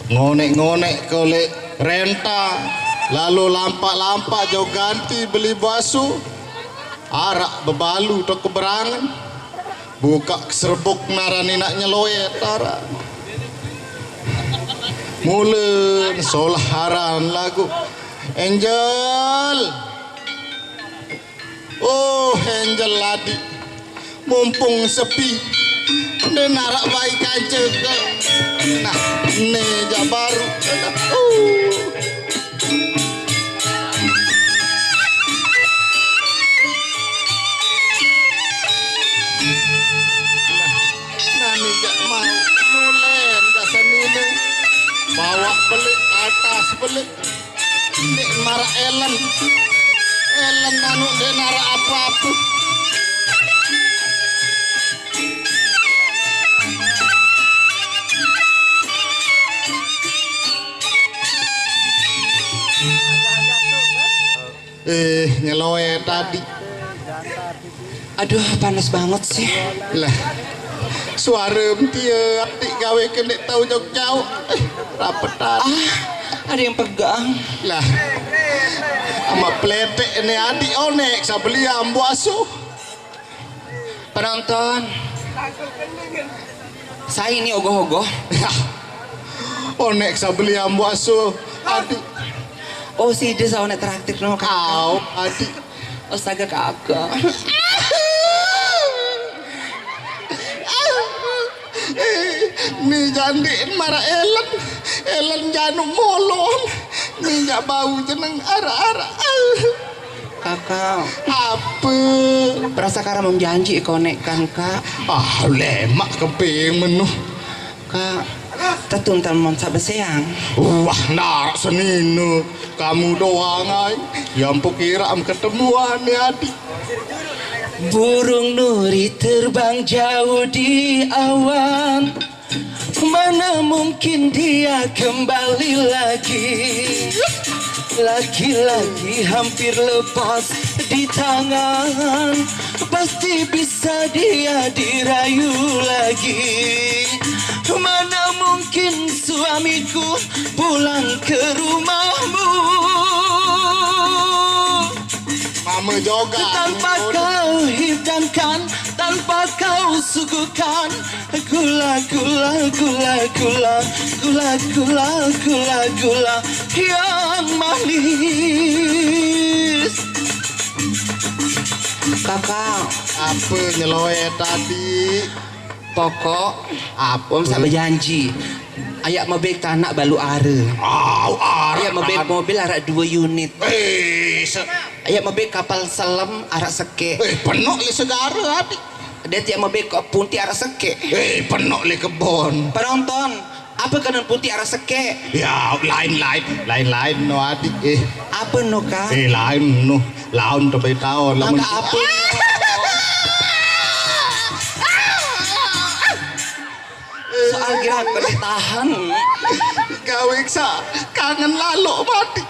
ngonek-ngonek kole renta, lalu lampak-lampak jauh ganti beli bakso, arak bebalu atau keberangan, buka serbuk narani nak nyeloet tara, mulen solaharan lagu Angel, oh Angel ladi, mumpung sepi. Ini narak baik aja ke nah ini baru nah ini gak mau nulen dasar ini bawa belik atas belik ini marah Ellen anu dia narak apa-apa nyeloe tadi. Aduh panas banget sih. Lah suara dia adik gawe kena tahu jauh-jauh rapetan. Ada yang pegang. Lah sama pletek ini adik onek sabeli ambu asuh. Penonton, saya ini ogoh-ogoh. Onek sabeli ambu asuh adik. Oh si dia sawana traktir no kau adik. Astaga kakak. Ni jandiin marah Ellen januk molon. Ni gak bau jeneng ara-ara. Kakak. Apa? Prasakara janji konek kan kak. Lemak keping menuh. Kak. Tetuntan mon sabeseyang. Wah narak seninu. Kamu doang ay. Yang kira ketemuan ya adik. Burung nuri terbang jauh di awan. Mana mungkin dia kembali lagi. Laki-laki hampir lepas di tangan. Pasti bisa dia dirayu lagi. Mana mungkin suamiku pulang ke rumahmu. Mama juga tanpa kau hidangkan, tanpa kau suguhkan gula gula gula gula gula gula gula gula yang manis. Kakak, apa nyeloe tadi? Pokok apa sampai janji. Ayak mebek tanah balu are. Ayak mebek mobil arak 2 unit. Ayak mebek kapal selam arak seke. Penuh li segara adik. Dia tiap mebek kok punti arak seke. Penuh li kebon. Penonton, apa kanan punti arak seke? Ya lain no adik. Apa no kak? Lain no. Laun sampai tahun. Angka apa? Soal gerak tahan. Gawe sa kangen lalu mati.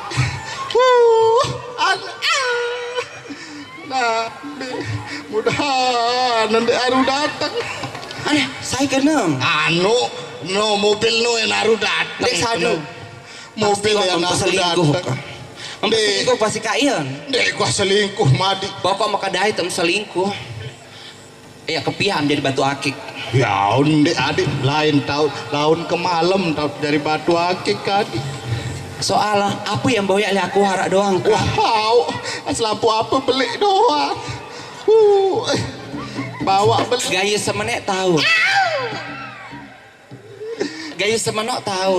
Nah, mudah nanti aru datang. Aneh, saya kena. No mobil no yang aru datang. Dek sadu. Mobil yang aru datang. Selingkuh pasti kaian. Dek gua selingkuh madi. Pokok maka dahi tem selingkuh. Ya kepiam jadi batu akik. Ya undi adik lain tahun kemalam dari batu akik adik. Soal apa yang bawa aku harak doang kak. Wow, lampu apa beli doang. Bawa beli. Gaya semenek tahu. Gaya semenok tahu.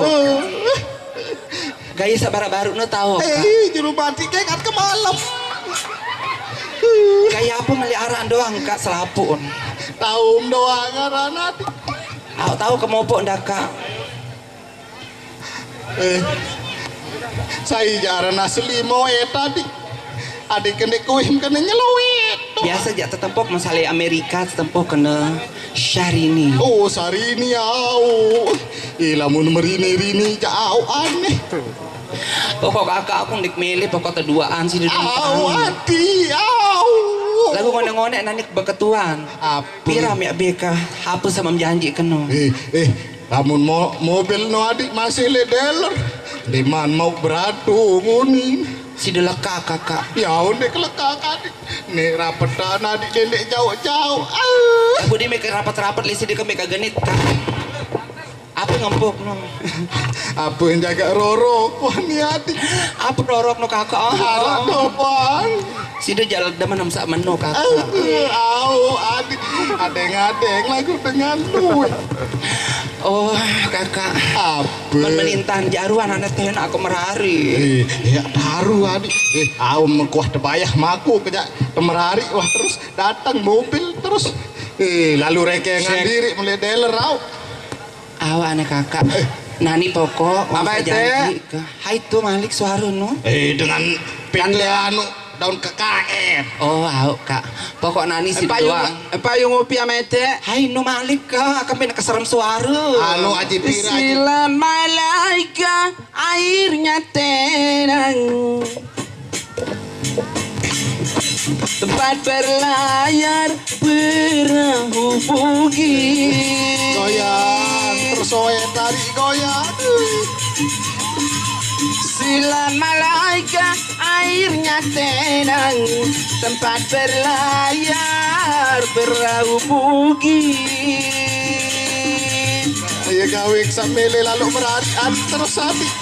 Gaya sabara baru no tahu. Juru mati kayak kan kemalam. Gaya apa meliaran doang kak selapun. Tahu doang karena aku tahu kemopok ndak kak. Saya jarang asli mau tadi. Adik kena kuim kena nyelowet. Biasa aja tetempok masalah Amerika tetempok kena Syahrini. Oh Syahrini au. Lamun merini jauh aneh. Pokok kakak aku ndik milih pokok keduaan sih di rumah. Ati au. Lagu ngonek-ngonek nanik beketuan. Apa? Piram ya beka hapus sama janji keno. Namun mobil no adik masih le dealer. Di man mau beratu nguni. Si deleka kakak. Ya udah kelekak adik. Nih rapetan adik dendek jauh-jauh. Aku dia make rapat-rapat lisi dia make genit kak. Apa ngempuk no? Apa yang jaga Roro? Wah nih adik. Apa dorok no kakak? Harap doang. Si dia jalan daman namsak meno kakak. Adik. Adeng-adeng lagu dengan lu. Oh kakak. Apa? Menintan jaruan anak teh aku merari. Ya taruh adik. Kuah tebayah maku kejak temerari. Wah terus datang mobil terus. Lalu rekengan diri mulai dealer rau. Anak kakak. Nani pokok. Apa itu? Hai tuh Malik suara no. Dengan PT anu daun KKN. Oh kak. Pokok nani si doang. Payung ngopi amete. Hai no Malik kak. Kami nak keserem suara. Anu aji pira aji. Silan malaika airnya tenang. Tempat berlayar perahu bugis. Goyang terus oe tadi goyang. Silan malaika airnya tenang. Tempat berlayar perahu bugis. Ayo gawik sambil lalu merari terus adik.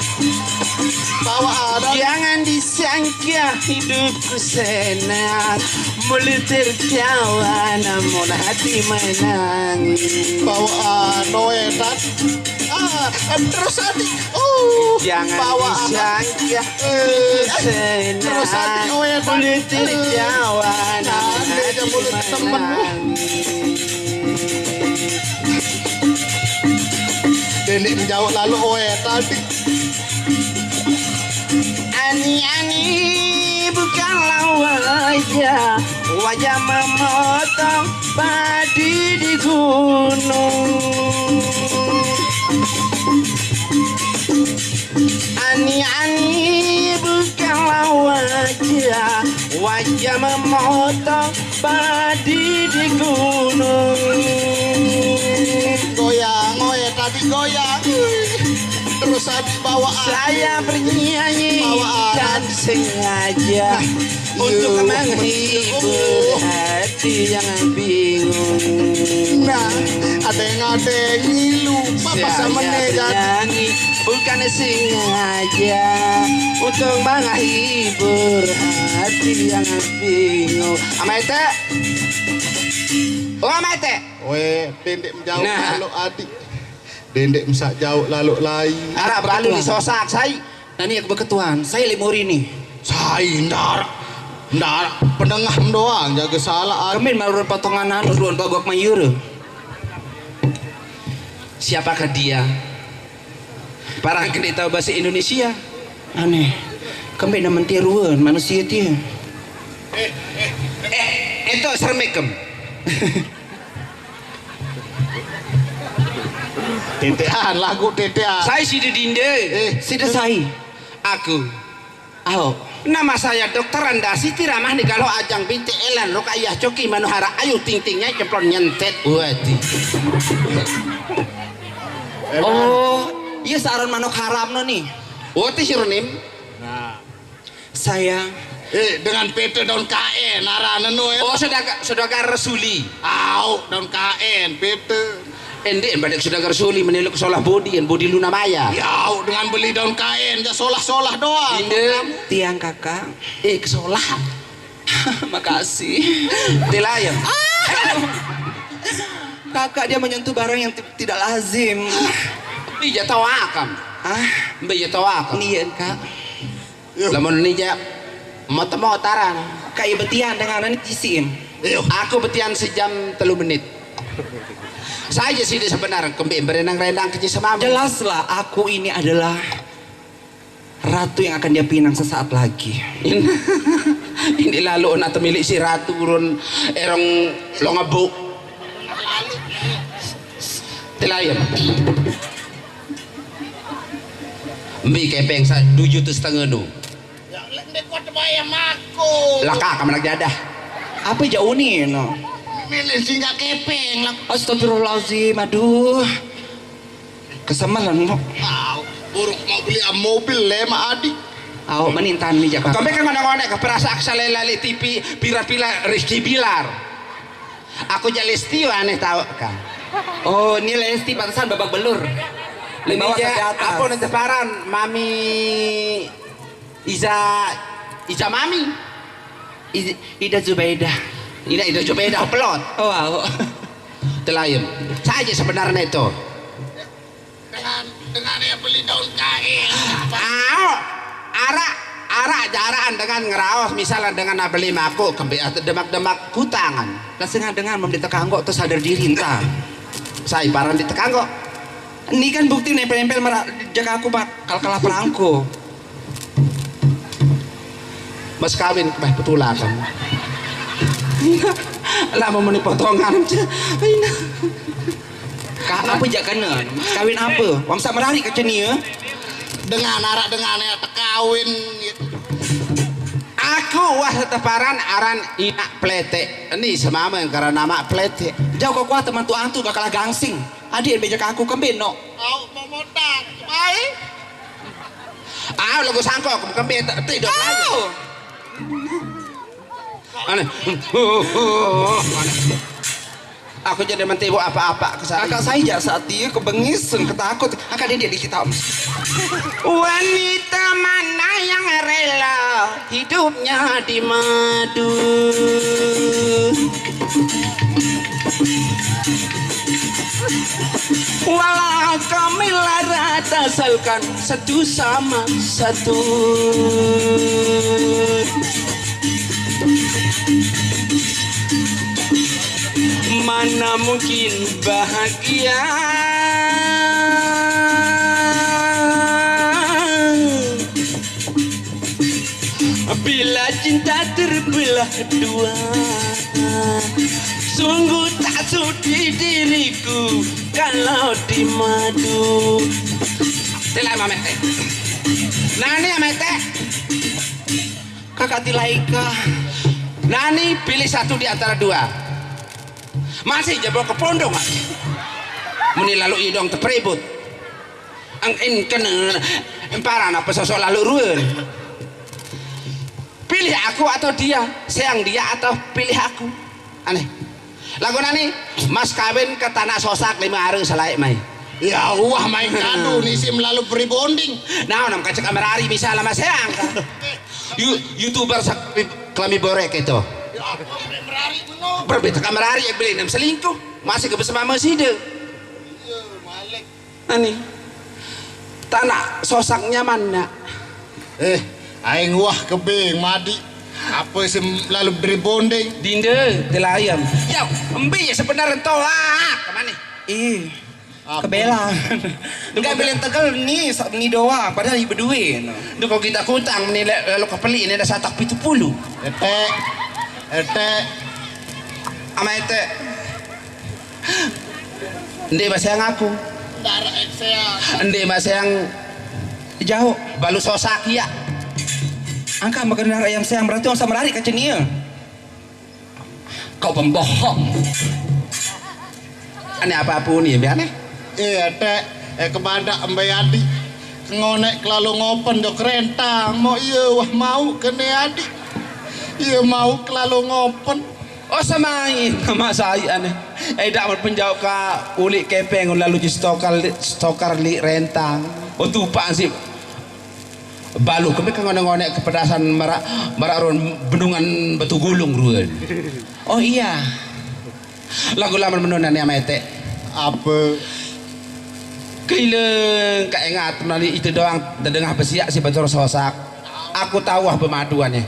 Bawa ada. Jangan disangka hidupku senang, mulut tertawa namun hati menangis. Bawaan noe tadi. Terus adik. Jangan bawaan. disangka Terus adik senang, noe mulut tadi. tertawa namun Nah, dia hati mulut temen lu. menangis. Delik menjauh lalu oe tadi. Ani-ani bukanlah wajah memotong padi di gunung. Ani-ani bukanlah wajah memotong padi di gunung. Goyang oe tadi goyang. Terus adik bawaan. Saya bernyanyi Bawaan. dan sengaja untuk menghibur hati yang bingung. Nah, adeng-adeng ngilu. Papa sama Saya jadi. bernyanyi bukan sengaja untuk menghibur hati yang bingung. Amete, oh amete. Oe, dendek menjauh Nah. lalu adik. Dendek mesak jauh lalu lain. Arah balu disosak saya. Nani aku berketuan. Saya limuri nih. Saya ndak penengah doang jaga salah adik. Kami mau potongan anu ruan bagok mayur. Siapakah dia? Parang kena tahu bahasa Indonesia. Aneh. Kami nak mentiruan manusia dia. Itu sermekem. Tetean lagu tetean. Saya si Dinde. Sida sai. Aku. Aho. Nama saya Dokter Anda Siti Ramah nih kalau ajang binti Elan lo kayak coki manuhara ayu ting-tingnya ceplon nyentet wadi. Oh, iya saran manok haram no nih. Wati sirunim. Saya Dengan PT daun KN narana no. Oh saudara Resuli. Au daun KN PT. Ende badek saudara Resuli meniluk solah bodi kan bodi Luna Maya. Yau dengan beli daun kain, ya solah-solah doang. Inde. tiang kakak. Kesolah. Makasih. Tilayam. Kakak dia menyentuh barang yang tidak lazim. Bija tawakam. Bija tawakam. Nih kak. Lamun nija motor-motoran. Kayak betian dengan ini tisim. Aku betian sejam 3 menit. Saya sih sebenarnya kembali berenang-renang kecil sama. Jelaslah aku ini adalah ratu yang akan dia pinang sesaat lagi. Ini lalu nak milik si ratu urun erong longabu. Tilayam. Mbi kepeng sa 2,5 nu. Ya lek kuat bayam aku. Laka kamu nak jadah. Apa jauh nih no? Milih singgah kepeng lah. Astagfirullahaladzim, aduh. Kesemalan no. Buruk mau beli mobil lema adik. Aw manintan mi Jakarta. Kami kan ngonek-ngonek ke perasa aksalelali TV pila-pila Rizky Bilar. Aku Lesti aneh tahu kan. Oh ini Lesti pantesan babak belur. Ini Bawah sampai aja atas. aku nanti paran Mami Iza Mami. Ida Zubaidah. Ida Jubaidah pelot. Oh wow. Telayem. Saja sebenarnya itu. Dengan dia beli daun kain. Arak jaraan dengan ngeraos misalnya dengan beli maku demak-demak kutangan. Langsung dengan membeli tekanggo terus sadar diri entah. Saya paran di tekanggo. Ini kan bukti nempel-nempel jaga aku bakal kalah perangko. Mas kawin kebah petulakan. Lama meni potongan. Kak apa jakanan? Kawin apa? Wamsa merari ke ceni ya? Dengan arak dengan ya kawin gitu. Aku wah teparan aran inak plete. Ini semama yang karena nama plete. Jauh kau kuat teman tuan tu kalah gangsing. Adik bejak aku kembeno. Mau modal, baik. Lagu sangkok kembeno tidak lagi. Aneh. Aku jadi mentibu apa-apa kesana. Kakak saya saat dia kebengis ketakut. Kakak dia dikita. Wanita mana yang rela hidupnya di madu? Walau kami lara asalkan satu sama satu. Mana mungkin bahagia bila cinta terbelah dua. Sungguh tak sudi diriku kalau di madu. Tilai mamete. Nani amete. Kakak Tilaika. Nani pilih satu di antara dua. Masih jebol ke pondok mas. Meni lalu idong terperibut. Angin kena emparan apa sosok lalu ruin. Pilih aku atau dia, sayang dia atau pilih aku. Aneh. Lagu nani mas kawin ke tanah sosak 5 hari selaik mai. Ya wah main kado nih sih melalui pre-bonding. Nah nam kaca kamera hari misalnya mas sayang. YouTuber sak kelami borek itu. Berbeda kamera hari yang beli nam selingkuh masih ke bersama masih deh. Ani tanah sosaknya mana? Aing wah kebing madi. Apa sih lalu pre-bonding? Dinde telayam. Ya, embi ya sebenarnya tolak kemana? Ih. Kebelan. Enggak beli Tegal nih doa padahal ibu duit. Duh kalau kita kutang menilai lalu kepeli ini ada 170. Ete Ama ete. Ndek masih yang aku. darah eksea. Ndek masih yang Jauh. balu sosak ya. Angka makan darah yang sayang berarti orang sama lari ke cenia. Kau pembohong. Aneh apapun ya biar nih. Ete kepada Mbak Yadi ngonek kelalu ngopen jok rentang mau iya wah mau kene Yadi. Iya mau kelalu ngopen. Oh samain sama saya aneh. Dak menjauh ke ulik kepeng lalu di stokar li rentang. Oh tupak sih. Balu kami kan ngonek kepedasan marak ron bendungan batu gulung ruan. Oh iya. Lagu lama menunan ya mete. Apa? Keileng kak ingat melalui itu doang terdengar besiak si bacor sosak. Aku tahu pemaduannya.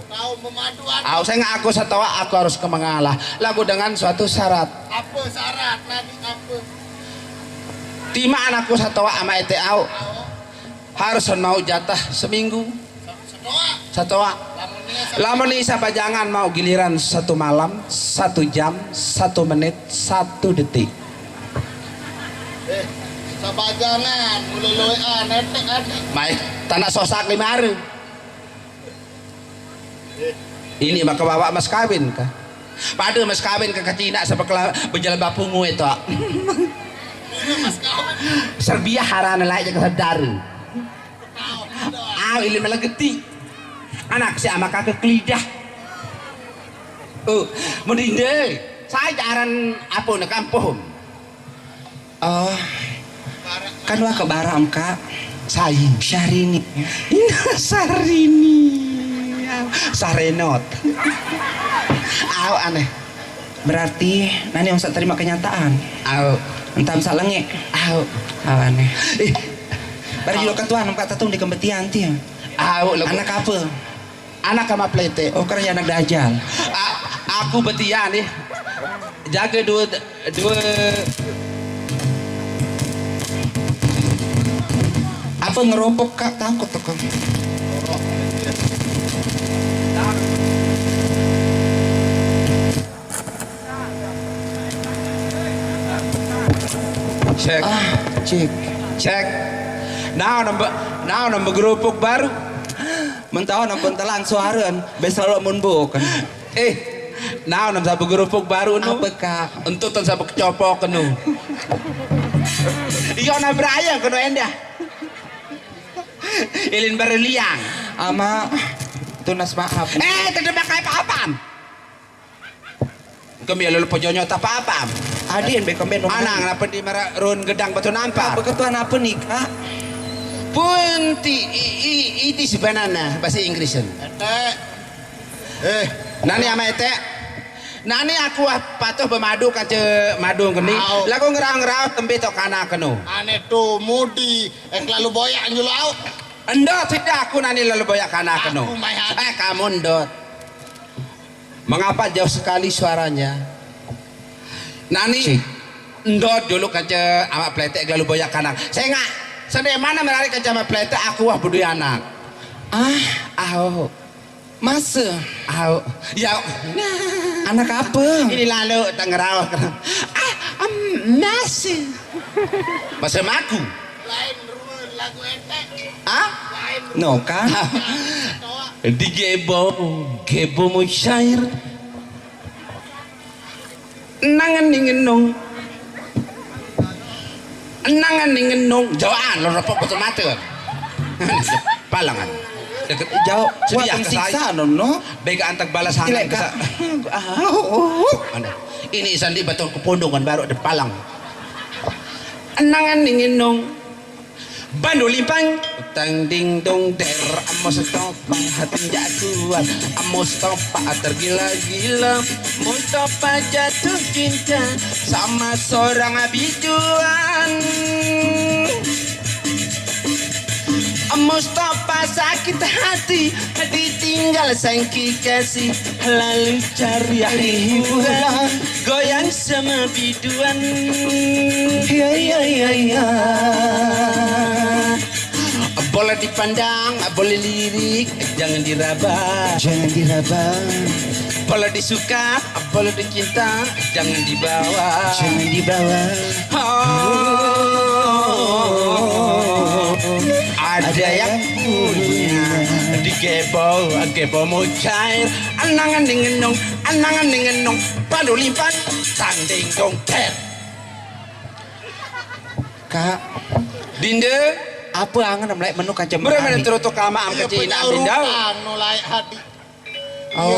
Tahu pemaduan. Saya nggak aku setawa aku harus kemengalah. Lagu dengan suatu syarat. Apa syarat nanti apa? Tima anakku setawa ama ete au. Harus mau jatah seminggu. Setawa. Lamun isa jangan mau giliran 1 malam, 1 jam, 1 menit, 1 detik. Sabajangan mululuan netek adi. Mai tanah sosak 5 hari. Ini maka bawa mas kawin kah? Pada mas kawin ke Cina sampai berjalan bapungu itu. Serbia harana layak ke sadar. Ilmu melageti. Anak si ama kakek lidah. Mendinde. Saya jaran apa nak kampung. Oh, kan wah kebaram kak. Saya Syahrini. Sarini. Sarenot. Aneh. Berarti nani yang terima kenyataan. Entam salenge. Aneh. Baru juga ketuaan empat tatung di kembetian ti. Anak apa? Anak sama plete. Oh kerja anak dajal. Aku betian nih. Jaga dua apa ngeropok kak takut tuh. Cek. Cek. Now nambah gerupuk baru. Mentau nampun telang suaran besok lo munbuk kan. Now nambah gerupuk baru nu. Apa kak? Untuk tan sabuk copok nu. Iya na beraya kanu endah. Ilin baru liang. Ama tunas maaf. Tidak pakai apa-apaan. Kami lalu pojonyo tak apa-apaan. Adin bekomben Anak ngapa di merah run gedang batu nampak. apa ketuaan apa nih kak? Punti itu sebenarnya bahasa Inggrisan. Nani ama ete. Nani aku patuh bermadu kace madu geni. Lagu ngerang-ngerang tembe tok kana kenu. Ane tuh mudi lalu boyak nyulau. Endot tidak aku nani lalu boyak kana kenu. Aku mayat. Kamu endot. Mengapa jauh sekali suaranya? Nani endot dulu kace ama pletek lalu boyak kana. Saya enggak sedih mana menarik kace ama pletek aku wah budui anak. Masa? Ya. Anak apa? Ini lalu Tangerang. Masih. Masa maku. Lain lagu etek. No kan? Di gebo mu syair. Nangan ningenong. Jawaan lo repot betul mata. Palangan. Jauh Sedia wah ke siksa saya. no. Bega antak balas hangat Ilek, Kak. Ini sandi betul kepondongan baru ada palang. Anangan ninginong Bandu limpang tang ding dong der amos topa hati jatuhan amos topa tergila-gila mustopa jatuh cinta sama seorang biduan. Mustafa sakit hati ditinggal sang kekasih lalu cari hiburan goyang sama biduan. Ya. Boleh dipandang, boleh lirik, jangan diraba. Boleh disuka, boleh dicinta, jangan dibawa. Ada yang punya di gebo mau cair anangan ningenong balu limpan tanding dong ter Kak, dinde apa angan mulai menu kacang berapa terus kama am kecil dinda Nulai hati. Oh.